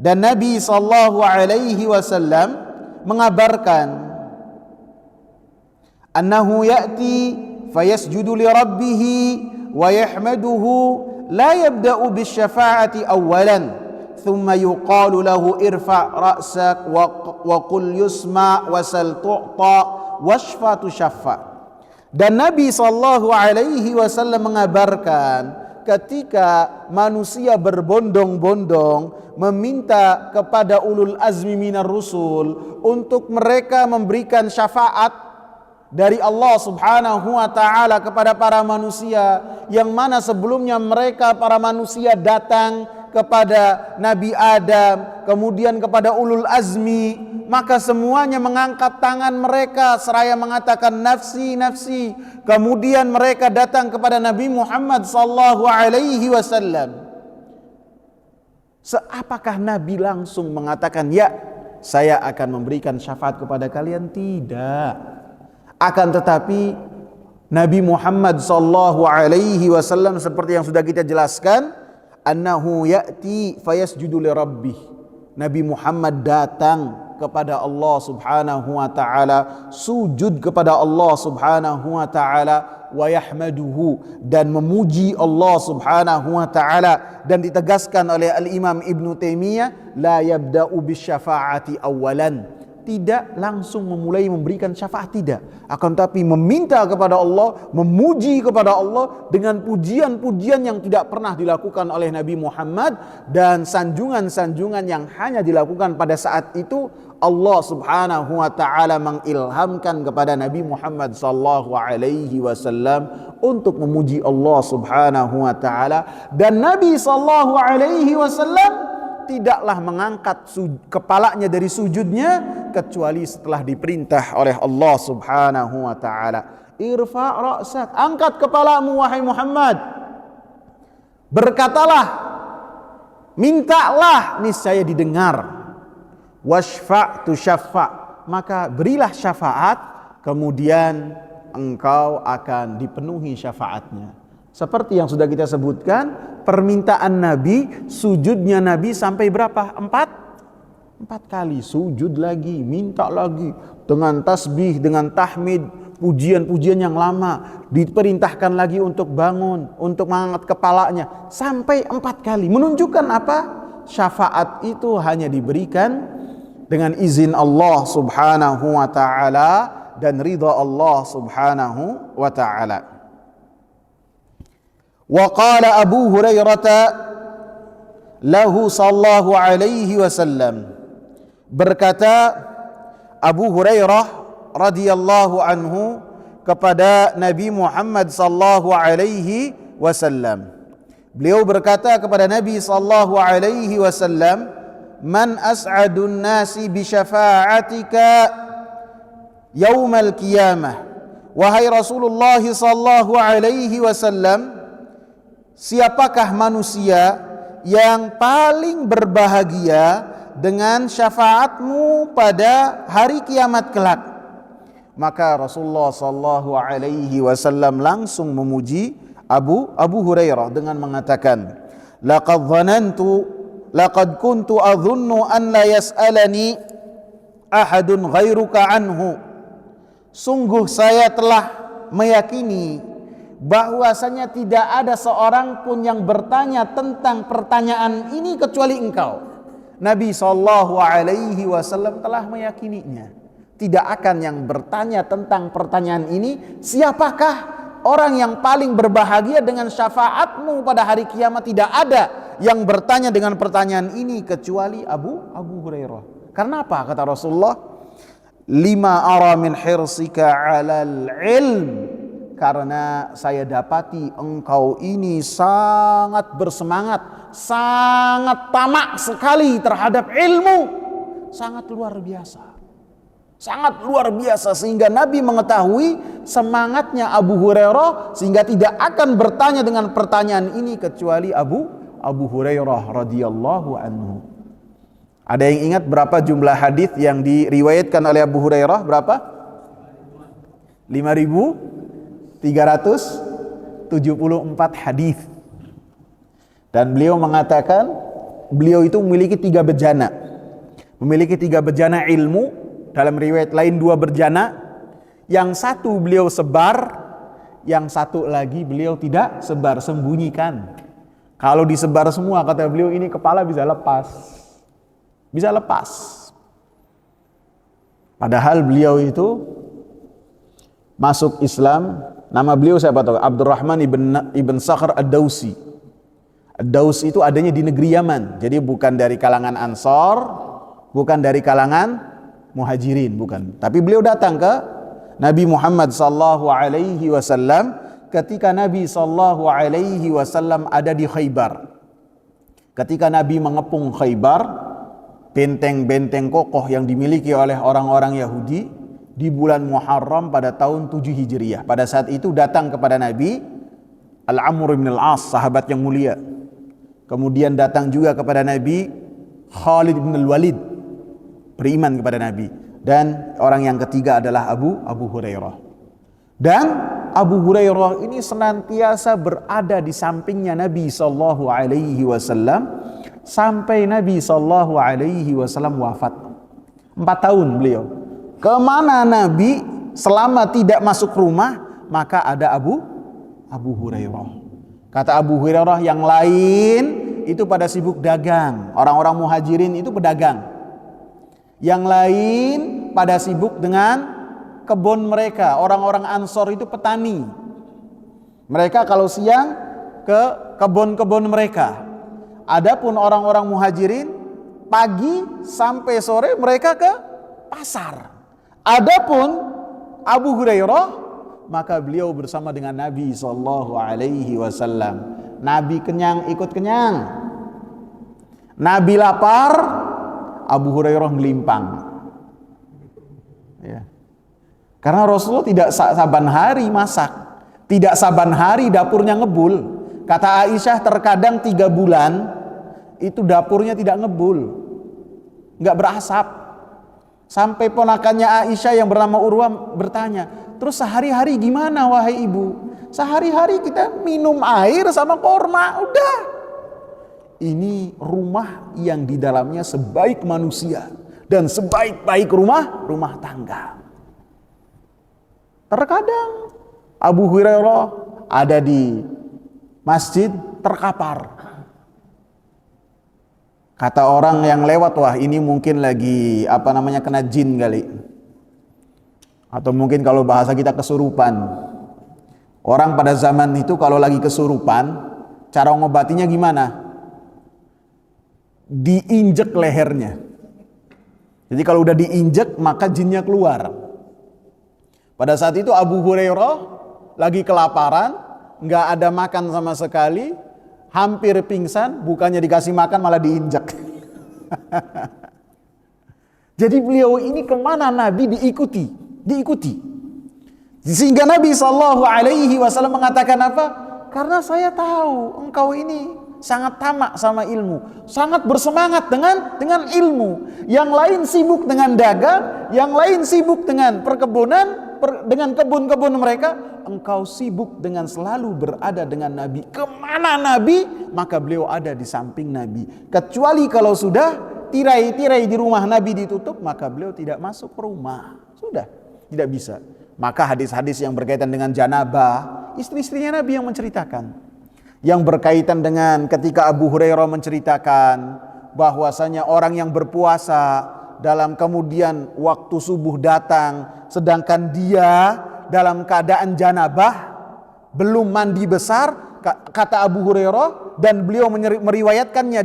S1: dan Nabi sallallahu alaihi wasallam mengabarkan, annahu ya'ti fayasjudu li rabbih wa yahmaduhu la yabda'u bisyafa'ati awwalan thumma yuqalu lahu irfa' ra'sak wa qul yusma' wa sal tu'ta washfa tushaffa. Dan Nabi sallallahu alaihi wasallam mengabarkan, ketika manusia berbondong-bondong meminta kepada ulul azmi minar rusul untuk mereka memberikan syafaat dari Allah Subhanahu wa ta'ala kepada para manusia, yang mana sebelumnya mereka para manusia datang kepada Nabi Adam, kemudian kepada ulul azmi, maka semuanya mengangkat tangan mereka seraya mengatakan nafsi nafsi. Kemudian mereka datang kepada Nabi Muhammad sallallahu alaihi wasallam. Apakah Nabi langsung mengatakan, ya saya akan memberikan syafaat kepada kalian? Tidak. Akan tetapi Nabi Muhammad sallallahu alaihi wasallam seperti yang sudah kita jelaskan, annahu ya'ti fayasjudu li rabbih. Nabi Muhammad datang kepada Allah Subhanahu wa ta'ala, sujud kepada Allah Subhanahu wa ta'ala, wa yahmaduhu, dan memuji Allah Subhanahu wa ta'ala. Dan ditegaskan oleh Al-Imam Ibn Taimiyah, la yabda'u bisyafa'ati awalan, tidak langsung memulai memberikan syafaat, tidak, akan tapi meminta kepada Allah, memuji kepada Allah dengan pujian-pujian yang tidak pernah dilakukan oleh Nabi Muhammad, dan sanjungan-sanjungan yang hanya dilakukan pada saat itu Allah Subhanahu wa taala mengilhamkan kepada Nabi Muhammad sallallahu alaihi wasallam untuk memuji Allah Subhanahu wa taala, dan Nabi sallallahu alaihi wasallam tidaklah mengangkat kepalanya dari sujudnya kecuali setelah diperintah oleh Allah Subhanahu wa taala. Irfa' ra'sak, angkat kepalamu wahai Muhammad. Berkatalah, mintalah niscaya didengar. Washfa' tushaffa', maka berilah syafaat, kemudian engkau akan dipenuhi syafaatnya. Seperti yang sudah kita sebutkan, permintaan Nabi, sujudnya Nabi sampai berapa? 4 kali sujud lagi, minta lagi dengan tasbih, dengan tahmid, pujian-pujian yang lama, diperintahkan lagi untuk bangun, untuk mengangkat kepalanya sampai 4 kali. Menunjukkan apa? Syafaat itu hanya diberikan dengan izin Allah Subhanahu wa taala dan ridha Allah Subhanahu wa taala. Wa qala Abu Hurairah lahu sallallahu alaihi wasallam, berkata Abu Hurairah radhiyallahu anhu kepada Nabi Muhammad sallallahu alaihi wasallam. Beliau berkata kepada Nabi sallallahu alaihi wasallam, "Man as'adun nasi bi syafa'atika yaumal qiyamah." Wahai Rasulullah sallallahu alaihi wasallam, siapakah manusia yang paling berbahagia dengan syafaatmu pada hari kiamat kelak? Maka Rasulullah sallallahu alaihi wasallam langsung memuji Abu Hurairah dengan mengatakan, laqad kuntu adhunnu an la yas'alani ahadun ghairuka anhu. Sungguh saya telah meyakini bahwasanya tidak ada seorang pun yang bertanya tentang pertanyaan ini kecuali engkau. Nabi sallallahu alaihi wasallam telah meyakininya. Tidak akan yang bertanya tentang pertanyaan ini, siapakah orang yang paling berbahagia dengan syafaatmu pada hari kiamat? Tidak ada yang bertanya dengan pertanyaan ini kecuali Abu Hurairah. Karena apa? Kata Rasulullah, lima ara min hirsika 'alal ilm, karena saya dapati engkau ini sangat bersemangat, sangat tamak sekali terhadap ilmu, sangat luar biasa. Sangat luar biasa sehingga Nabi mengetahui semangatnya Abu Hurairah sehingga tidak akan bertanya dengan pertanyaan ini kecuali Abu Hurairah radhiyallahu anhu. Ada yang ingat berapa jumlah hadis yang diriwayatkan oleh Abu Hurairah? Berapa? 5.374 hadis. Dan beliau mengatakan beliau itu memiliki 3 bejana. Memiliki 3 bejana ilmu. Dalam riwayat lain 2 berjana, yang satu beliau sebar, yang satu lagi beliau tidak sebar, sembunyikan. Kalau disebar semua, kata beliau, ini kepala bisa lepas. Bisa lepas. Padahal beliau itu masuk Islam, nama beliau siapa tahu? Abdurrahman ibn Sakhr ad-Dausi. Ad-Daus itu adanya di negeri Yaman. Jadi bukan dari kalangan Ansor, bukan dari kalangan Muhajirin, bukan. Tapi beliau datang ke Nabi Muhammad sallallahu alaihi wasallam ketika Nabi sallallahu alaihi wasallam ada di Khaybar. Ketika Nabi mengepung Khaybar, benteng-benteng kokoh yang dimiliki oleh orang-orang Yahudi di bulan Muharram pada tahun 7 Hijriah. Pada saat itu datang kepada Nabi Al-Amr bin Al-As, sahabat yang mulia. Kemudian datang juga kepada Nabi Khalid bin Al-Walid, beriman kepada Nabi, dan orang yang ketiga adalah Abu Hurairah. Dan Abu Hurairah ini senantiasa berada di sampingnya Nabi sallallahu alaihi wasallam sampai Nabi sallallahu alaihi wasallam wafat. 4 tahun beliau. Kemana Nabi selama tidak masuk rumah, maka ada Abu Hurairah. Kata Abu Hurairah, yang lain itu pada sibuk dagang. Orang-orang Muhajirin itu pedagang. Yang lain pada sibuk dengan kebun mereka. Orang-orang Ansor itu petani. Mereka kalau siang ke kebun-kebun mereka. Adapun orang-orang Muhajirin pagi sampai sore mereka ke pasar. Adapun Abu Hurairah, maka beliau bersama dengan Nabi SAW. Nabi kenyang ikut kenyang, Nabi lapar, Abu Hurairah ngelimpang. Ya. Karena Rasulullah tidak saban hari masak, tidak saban hari dapurnya ngebul. Kata Aisyah, terkadang 3 bulan itu dapurnya tidak ngebul, nggak berasap. Sampai ponakannya Aisyah yang bernama Urwah bertanya, terus sehari-hari gimana wahai ibu? Sehari-hari kita minum air sama korma, udah. Ini rumah yang di dalamnya sebaik manusia dan sebaik-baik rumah tangga. Terkadang Abu Hurairah ada di masjid terkapar. Kata orang yang lewat, wah ini mungkin lagi kena jin kali. Atau mungkin kalau bahasa kita kesurupan. Orang pada zaman itu kalau lagi kesurupan, cara ngobatinya gimana? Diinjek lehernya. Jadi kalau udah diinjek maka jinnya keluar. Pada saat itu Abu Hurairah lagi kelaparan, nggak ada makan sama sekali, hampir pingsan, bukannya dikasih makan malah diinjek. Jadi beliau ini kemana Nabi diikuti. Sehingga Nabi SAW mengatakan apa? Karena saya tahu engkau ini sangat tamak sama ilmu, sangat bersemangat dengan ilmu. Yang lain sibuk dengan dagang, yang lain sibuk dengan perkebunan, dengan kebun-kebun mereka. Engkau sibuk dengan selalu berada dengan Nabi. Kemana Nabi, maka beliau ada di samping Nabi. Kecuali kalau sudah tirai-tirai di rumah Nabi ditutup, maka beliau tidak masuk ke rumah. Sudah, tidak bisa. Maka hadis-hadis yang berkaitan dengan janabah, istri-istrinya Nabi yang menceritakan. Yang berkaitan dengan ketika Abu Hurairah menceritakan bahwasanya orang yang berpuasa dalam kemudian waktu subuh datang, sedangkan dia dalam keadaan janabah, belum mandi besar, kata Abu Hurairah, dan beliau meriwayatkannya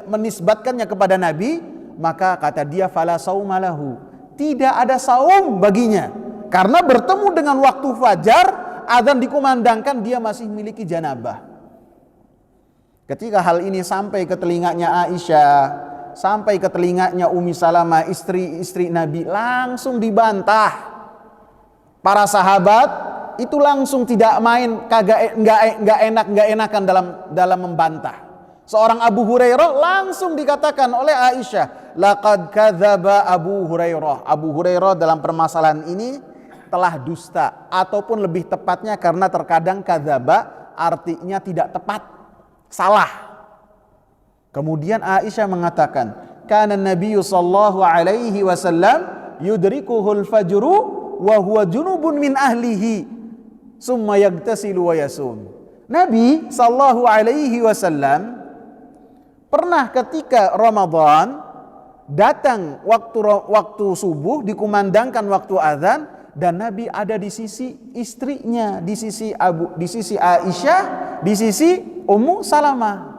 S1: menisbatkannya kepada Nabi, maka kata dia fala saumalahu, tidak ada saum baginya, karena bertemu dengan waktu fajar, azan dikumandangkan, dia masih memiliki janabah. Ketika hal ini sampai ke telinganya Aisyah, sampai ke telinganya Ummi Salamah, istri Nabi, langsung dibantah. Para sahabat itu langsung tidak main, nggak enakan dalam membantah. Seorang Abu Hurairah langsung dikatakan oleh Aisyah, laqad kadzaba Abu Hurairah. Abu Hurairah dalam permasalahan ini telah dusta, ataupun lebih tepatnya karena terkadang kadzaba artinya tidak tepat, salah. Kemudian Aisyah mengatakan, kana Nabi sallallahu alaihi wasallam yudrikuhul fajru wa huwa junubun min ahlihi summa yagtasilu wa yasum. Nabi sallallahu alaihi wasallam pernah ketika Ramadan datang waktu subuh, dikumandangkan waktu azan, dan Nabi ada di sisi istrinya, di sisi Aisyah, di sisi Ummu Salamah.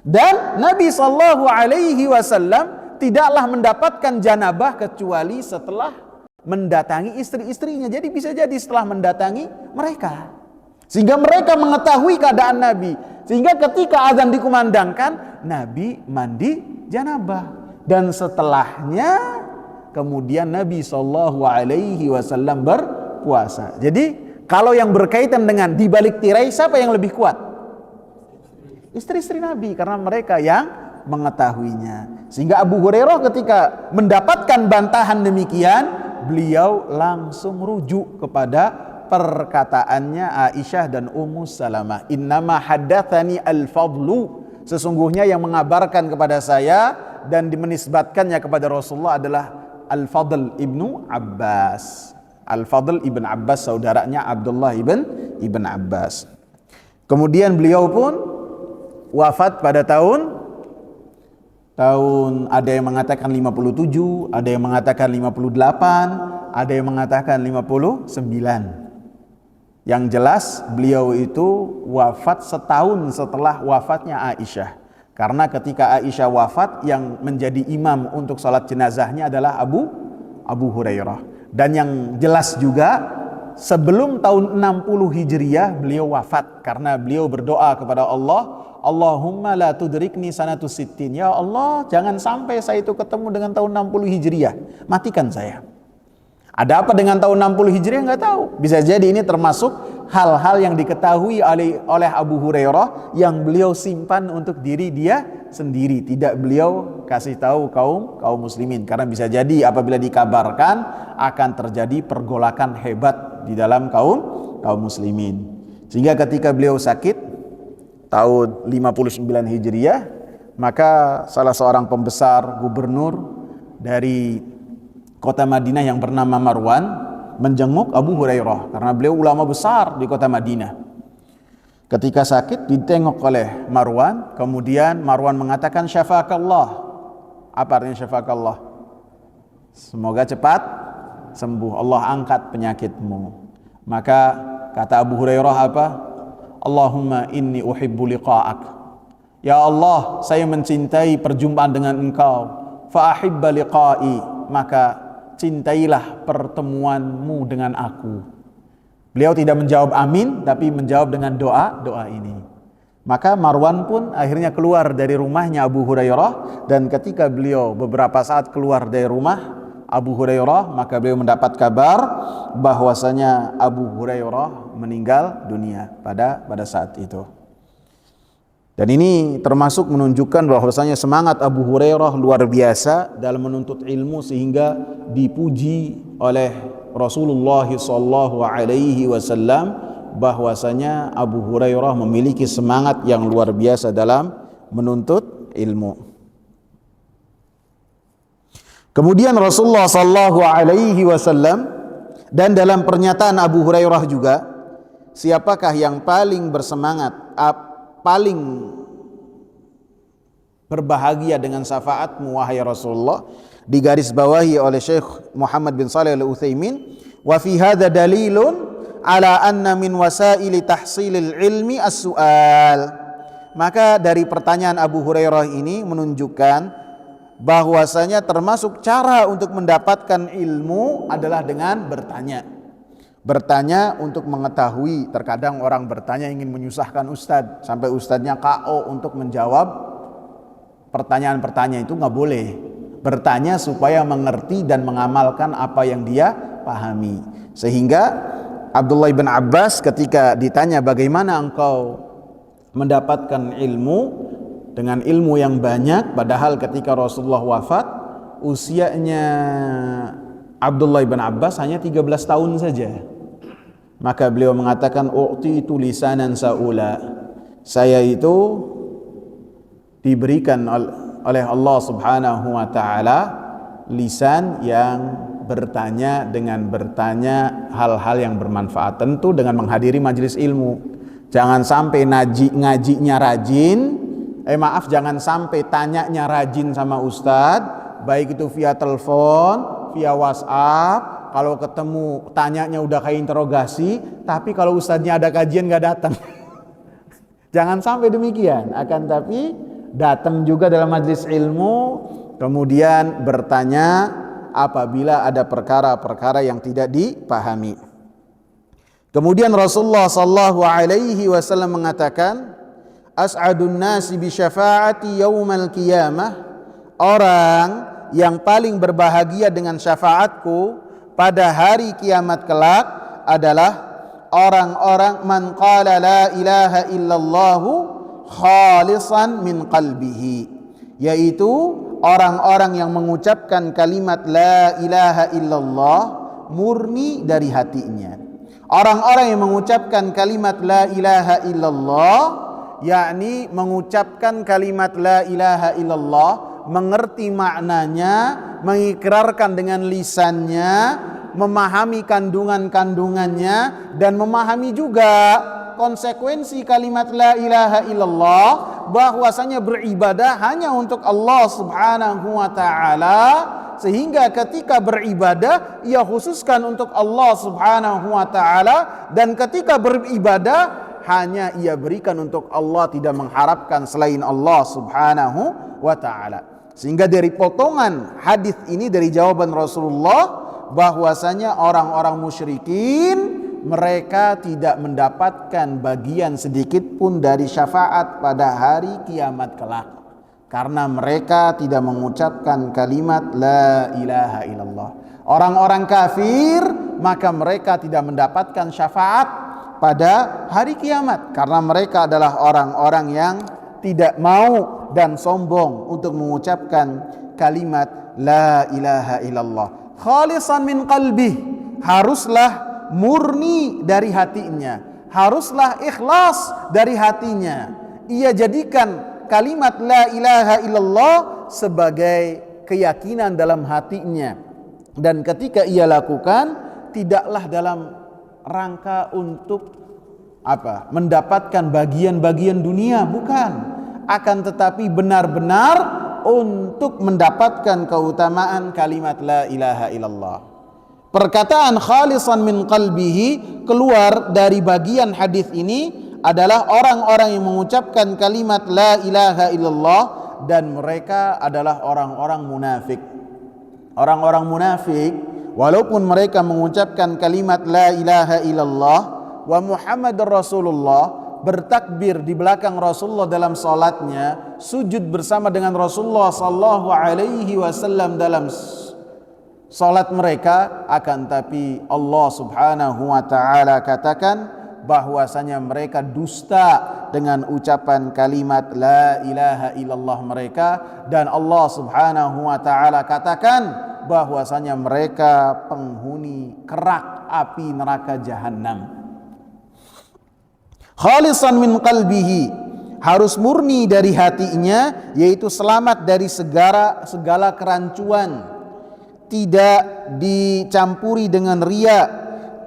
S1: Dan Nabi sallallahu alaihi wasallam tidaklah mendapatkan janabah kecuali setelah mendatangi istri-istrinya. Jadi bisa jadi setelah mendatangi mereka, sehingga mereka mengetahui keadaan Nabi, sehingga ketika azan dikumandangkan Nabi mandi janabah, dan setelahnya kemudian Nabi SAW berpuasa. Jadi kalau yang berkaitan dengan dibalik tirai, siapa yang lebih kuat? Istri-istri Nabi, karena mereka yang mengetahuinya. Sehingga Abu Hurairah ketika mendapatkan bantahan demikian, beliau langsung rujuk kepada perkataannya Aisyah dan Ummu Salamah. Innama haddatsani al-fadlu, sesungguhnya yang mengabarkan kepada saya dan dimenisbatkannya kepada Rasulullah adalah Al-Fadl ibnu Abbas. Al-Fadl ibn Abbas, saudaranya Abdullah ibn Abbas. Kemudian beliau pun wafat pada tahun ada yang mengatakan 57, ada yang mengatakan 58, ada yang mengatakan 59. Yang jelas beliau itu wafat setahun setelah wafatnya Aisyah. Karena ketika Aisyah wafat, yang menjadi imam untuk salat jenazahnya adalah Abu Hurairah. Dan yang jelas juga sebelum tahun 60 Hijriah beliau wafat karena beliau berdoa kepada Allah, Allahumma la tudrikni sanatu sittin. Ya Allah, jangan sampai saya itu ketemu dengan tahun 60 Hijriah. Matikan saya. Ada apa dengan tahun 60 Hijriah? Nggak tahu. Bisa jadi ini termasuk hal-hal yang diketahui oleh Abu Hurairah yang beliau simpan untuk diri dia sendiri. Tidak beliau kasih tahu kaum muslimin. Karena bisa jadi apabila dikabarkan akan terjadi pergolakan hebat di dalam kaum muslimin. Sehingga ketika beliau sakit tahun 59 Hijriah, maka salah seorang pembesar gubernur dari kota Madinah yang bernama Marwan menjenguk Abu Hurairah karena beliau ulama besar di kota Madinah. Ketika sakit ditengok oleh Marwan, kemudian Marwan mengatakan syafakallah. Apa artinya syafakallah? Semoga cepat sembuh, Allah angkat penyakitmu. Maka kata Abu Hurairah apa? Allahumma inni uhibbu liqa'ak. Ya Allah, saya mencintai perjumpaan dengan engkau. Fa ahibba liqa'i, maka cintailah pertemuanmu dengan aku. Beliau tidak menjawab amin, tapi menjawab dengan doa ini. Maka Marwan pun akhirnya keluar dari rumahnya Abu Hurairah, dan ketika beliau beberapa saat keluar dari rumah Abu Hurairah, maka beliau mendapat kabar bahwasanya Abu Hurairah meninggal dunia pada saat itu. Dan ini termasuk menunjukkan bahwasanya semangat Abu Hurairah luar biasa dalam menuntut ilmu sehingga dipuji oleh Rasulullah sallallahu alaihi wasallam bahwasanya Abu Hurairah memiliki semangat yang luar biasa dalam menuntut ilmu. Kemudian Rasulullah sallallahu alaihi wasallam, dan dalam pernyataan Abu Hurairah juga, siapakah yang paling bersemangat, paling berbahagia dengan syafaatmu wahai Rasulullah, digarisbawahi oleh Syekh Muhammad bin Shalih Al-Utsaimin, wa fi hadza dalilun ala anna min wasaili tahsilil ilmi as-su'al. Maka dari pertanyaan Abu Hurairah ini menunjukkan bahwasanya termasuk cara untuk mendapatkan ilmu adalah dengan bertanya. Bertanya untuk mengetahui. Terkadang orang bertanya ingin menyusahkan ustadz sampai ustadznya KO untuk menjawab pertanyaan-pertanyaan. Itu nggak boleh. Bertanya supaya mengerti dan mengamalkan apa yang dia pahami. Sehingga Abdullah bin Abbas ketika ditanya bagaimana engkau mendapatkan ilmu dengan ilmu yang banyak, padahal ketika Rasulullah wafat usianya Abdullah bin Abbas hanya 13 tahun saja. Maka beliau mengatakan u'titu lisanan sa'ula. Saya itu diberikan oleh Allah Subhanahu wa taala lisan yang bertanya dengan bertanya hal-hal yang bermanfaat, tentu dengan menghadiri majelis ilmu. Jangan sampai ngajinya rajin, jangan sampai tanyanya rajin sama ustadz, baik itu via telepon, via WhatsApp. Kalau ketemu tanyanya udah kayak interogasi, tapi kalau ustadznya ada kajian nggak datang. Jangan sampai demikian. Akan tapi datang juga dalam majelis ilmu, kemudian bertanya apabila ada perkara-perkara yang tidak dipahami. Kemudian Rasulullah sallallahu alaihi wasallam mengatakan, as'adun nasi bi syafaati yaumal qiyamah, orang yang paling berbahagia dengan syafaatku pada hari kiamat kelak adalah orang-orang man qala la ilaha illallah khalisan min qalbihi, yaitu orang-orang yang mengucapkan kalimat la ilaha illallah murni dari hatinya. Orang-orang yang mengucapkan kalimat la ilaha illallah, yakni mengucapkan kalimat la ilaha illallah, mengerti maknanya, mengikrarkan dengan lisannya, memahami kandungan-kandungannya, dan memahami juga konsekuensi kalimat la ilaha illallah, bahwasanya beribadah hanya untuk Allah Subhanahu wa taala, sehingga ketika beribadah ia khususkan untuk Allah Subhanahu wa taala, dan ketika beribadah hanya ia berikan untuk Allah, tidak mengharapkan selain Allah Subhanahu wa taala. Sehingga dari potongan hadis ini, dari jawaban Rasulullah, bahwasanya orang-orang musyrikin mereka tidak mendapatkan bagian sedikit pun dari syafaat pada hari kiamat kelak, karena mereka tidak mengucapkan kalimat la ilaha illallah. Orang-orang kafir maka mereka tidak mendapatkan syafaat pada hari kiamat, karena mereka adalah orang-orang yang tidak mau dan sombong untuk mengucapkan kalimat la ilaha illallah. Khalisan min qalbih, haruslah murni dari hatinya, haruslah ikhlas dari hatinya. Ia jadikan kalimat la ilaha illallah sebagai keyakinan dalam hatinya, dan ketika ia lakukan tidaklah dalam rangka untuk mendapatkan bagian-bagian dunia, bukan, akan tetapi benar-benar untuk mendapatkan keutamaan kalimat la ilaha illallah. Perkataan khalisan min qalbihi keluar dari bagian hadis ini adalah orang-orang yang mengucapkan kalimat la ilaha illallah dan mereka adalah orang-orang munafik. Orang-orang munafik walaupun mereka mengucapkan kalimat la ilaha illallah wa Muhammadur Rasulullah, bertakbir di belakang Rasulullah dalam salatnya, sujud bersama dengan Rasulullah sallallahu alaihi wasallam dalam salat mereka, akan tapi Allah Subhanahu wa taala katakan bahwasanya mereka dusta dengan ucapan kalimat la ilaha illallah mereka, dan Allah Subhanahu wa taala katakan bahwasanya mereka penghuni kerak api neraka jahanam. Khalisan min qalbihi, harus murni dari hatinya, yaitu selamat dari segala kerancuan, tidak dicampuri dengan riya,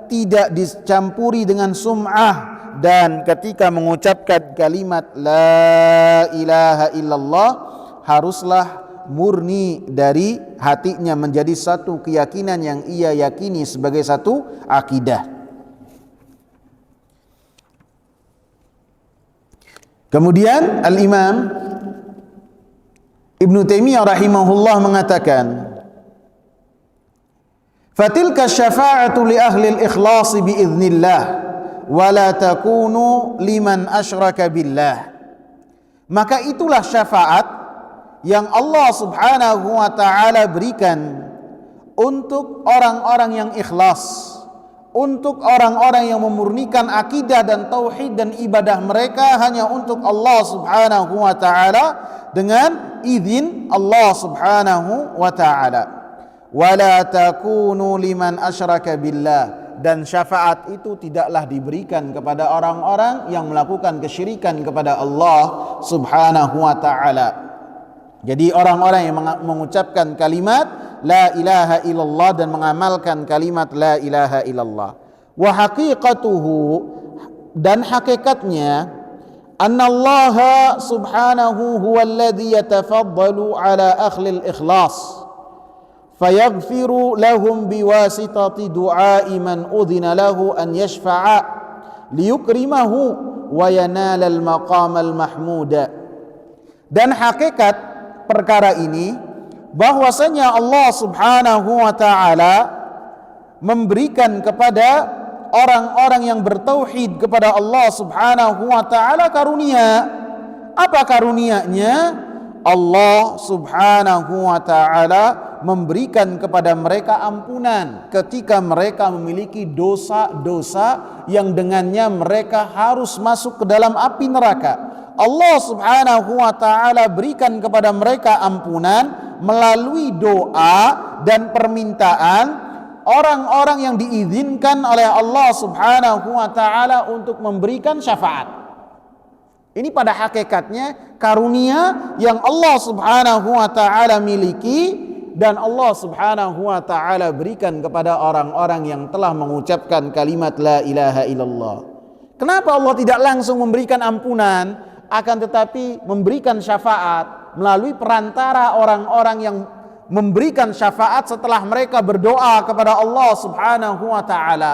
S1: tidak dicampuri dengan sum'ah, dan ketika mengucapkan kalimat la ilaha illallah haruslah murni dari hatinya, menjadi satu keyakinan yang ia yakini sebagai satu akidah. Kemudian Al-Imam Ibnu Taimiyah rahimahullah mengatakan, fatilka syafa'atu li ahli al-ikhlas biiznillah wa la takunu liman asyraka billah. Maka itulah syafaat yang Allah Subhanahu wa taala berikan untuk orang-orang yang ikhlas, untuk orang-orang yang memurnikan akidah dan tauhid dan ibadah mereka hanya untuk Allah Subhanahu wa taala dengan izin Allah Subhanahu wa taala. Wala takunu liman asyraka billah, dan syafaat itu tidaklah diberikan kepada orang-orang yang melakukan kesyirikan kepada Allah Subhanahu wa taala. Jadi orang-orang yang mengucapkan kalimat la ilaha illallah dan mengamalkan kalimat la ilaha illallah. Wa haqiqatuhu, dan hakikatnya, annallaha subhanahu huwallazi yatafaddalu ala ahli al-ikhlas fayaghfiru lahum biwasitati du'ai man udhina lahu an yashfa'a liyukrimahu wa yanala al-maqam al-mahmuda. Dan hakikat perkara ini bahwasanya Allah Subhanahu wa taala memberikan kepada orang-orang yang bertauhid kepada Allah Subhanahu wa taala karunia. Apa karunianya? Allah Subhanahu wa taala memberikan kepada mereka ampunan ketika mereka memiliki dosa-dosa yang dengannya mereka harus masuk ke dalam api neraka. Allah Subhanahu wa taala berikan kepada mereka ampunan melalui doa dan permintaan orang-orang yang diizinkan oleh Allah Subhanahu wa taala untuk memberikan syafaat. Ini pada hakikatnya karunia yang Allah Subhanahu wa taala miliki dan Allah Subhanahu wa taala berikan kepada orang-orang yang telah mengucapkan kalimat la ilaha illallah. Kenapa Allah tidak langsung memberikan ampunan, akan tetapi memberikan syafaat melalui perantara orang-orang yang memberikan syafaat setelah mereka berdoa kepada Allah Subhanahu wa taala?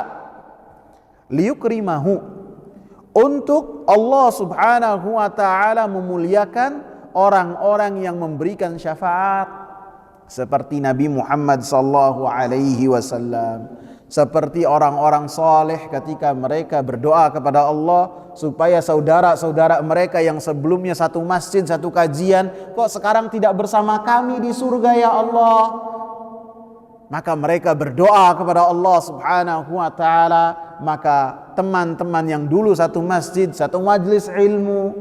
S1: Liyukrimahu, untuk Allah Subhanahu wa taala memuliakan orang-orang yang memberikan syafaat seperti Nabi Muhammad sallallahu alaihi wasallam, seperti orang-orang saleh ketika mereka berdoa kepada Allah supaya saudara-saudara mereka yang sebelumnya satu masjid, satu kajian, kok sekarang tidak bersama kami di surga ya Allah. Maka mereka berdoa kepada Allah subhanahu wa ta'ala. Maka teman-teman yang dulu satu masjid, satu majlis ilmu,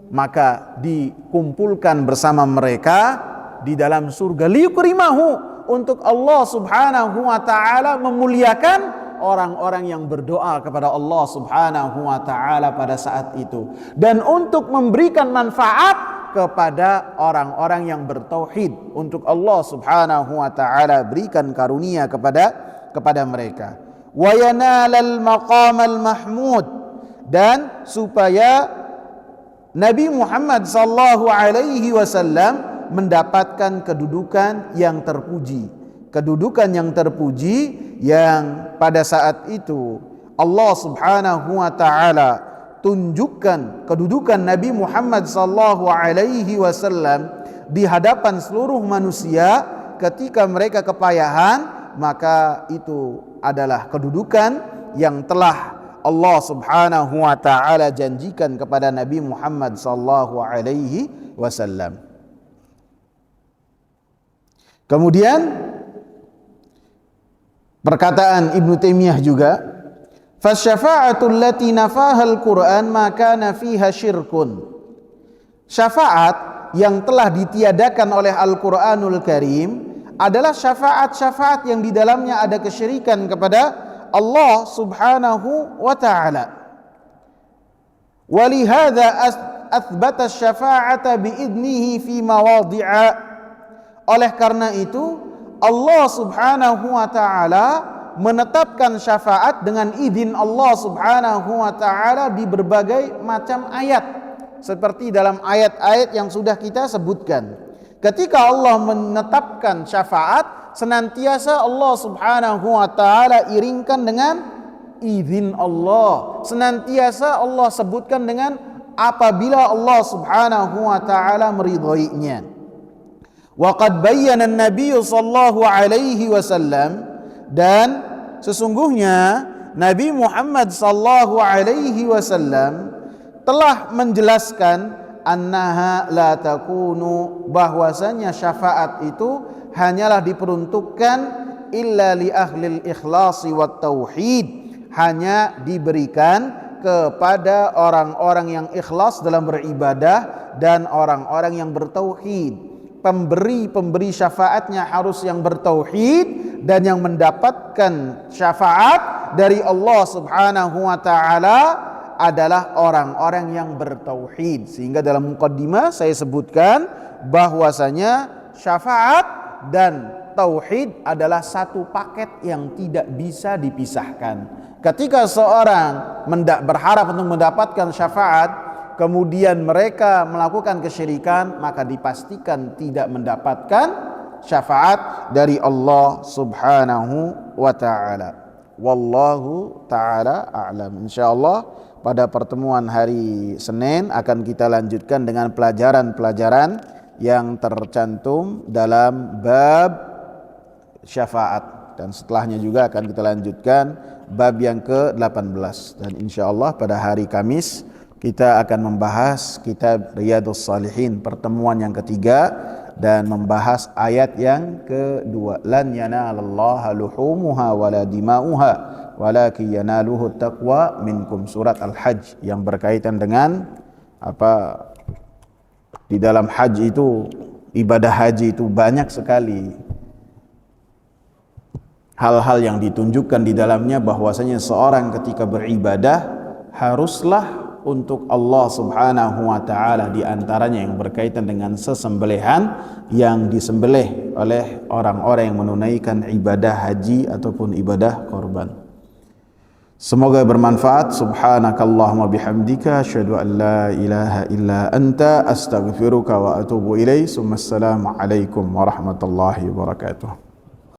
S1: maka dikumpulkan bersama mereka di dalam surga, liyukrimahu, untuk Allah subhanahu wa ta'ala memuliakan orang-orang yang berdoa kepada Allah subhanahu wa ta'ala pada saat itu, dan untuk memberikan manfaat kepada orang-orang yang bertauhid, untuk Allah subhanahu wa ta'ala berikan karunia kepada mereka. Wa yanalal maqamal mahmud, dan supaya Nabi Muhammad sallallahu alaihi wasallam mendapatkan kedudukan yang terpuji. Kedudukan yang terpuji yang pada saat itu Allah subhanahu wa ta'ala tunjukkan kedudukan Nabi Muhammad sallallahu alaihi wasallam di hadapan seluruh manusia ketika mereka kepayahan. Maka itu adalah kedudukan yang telah Allah subhanahu wa ta'ala janjikan kepada Nabi Muhammad sallallahu alaihi wasallam. Kemudian perkataan Ibnu Taimiyah juga, fasyafa'atul lati nafaha al-Qur'an ma kana fiha syirkun. Syafaat yang telah ditiadakan oleh Al-Qur'anul Karim adalah syafaat-syafaat yang di dalamnya ada kesyirikan kepada Allah subhanahu wa ta'ala. Walihada athbata syafa'ata biidnihi fi mawadhi'a. Oleh karena itu Allah subhanahu wa ta'ala menetapkan syafaat dengan izin Allah subhanahu wa ta'ala di berbagai macam ayat, seperti dalam ayat-ayat yang sudah kita sebutkan. Ketika Allah menetapkan syafaat, senantiasa Allah subhanahu wa ta'ala iringkan dengan izin Allah. Senantiasa Allah sebutkan dengan apabila Allah subhanahu wa ta'ala meridhoinya. Wa qad bayyana an-nabiy sallallahu alaihi wasallam, dan sesungguhnya Nabi Muhammad sallallahu alaihi wasallam telah menjelaskan annaha la takunu, bahwasanya syafaat itu hanyalah diperuntukkan illa li ahlil ikhlasi wat tauhid, hanya diberikan kepada orang-orang yang ikhlas dalam beribadah dan orang-orang yang bertauhid. Pemberi syafaatnya harus yang bertauhid, dan yang mendapatkan syafaat dari Allah subhanahu wa ta'ala adalah orang-orang yang bertauhid. Sehingga dalam muqaddimah saya sebutkan bahwasanya syafaat dan tauhid adalah satu paket yang tidak bisa dipisahkan. Ketika seorang berharap untuk mendapatkan syafaat, kemudian mereka melakukan kesyirikan, maka dipastikan tidak mendapatkan syafaat dari Allah subhanahu wa ta'ala. Wallahu ta'ala a'lam. InsyaAllah pada pertemuan hari Senin akan kita lanjutkan dengan pelajaran-pelajaran yang tercantum dalam bab syafaat, dan setelahnya juga akan kita lanjutkan bab yang ke-18. Dan insyaallah pada hari Kamis kita akan membahas kitab Riyadhus Shalihin, pertemuan yang ketiga, dan membahas ayat yang kedua, lan yanalallaha luhumuha wala dima'uha walakin yanaluhu taqwa minkum, surat Al-Hajj, yang berkaitan dengan apa di dalam haji itu, ibadah haji itu banyak sekali hal-hal yang ditunjukkan di dalamnya bahwasanya seorang ketika beribadah haruslah untuk Allah subhanahu wa ta'ala, di antaranya yang berkaitan dengan sesembelihan yang disembelih oleh orang-orang yang menunaikan ibadah haji ataupun ibadah korban. Semoga bermanfaat. Subhanakallahumma bihamdika asyhadu an la ilaha illa anta astaghfiruka wa atubu ilaik. Assalamualaikum warahmatullahi wabarakatuh.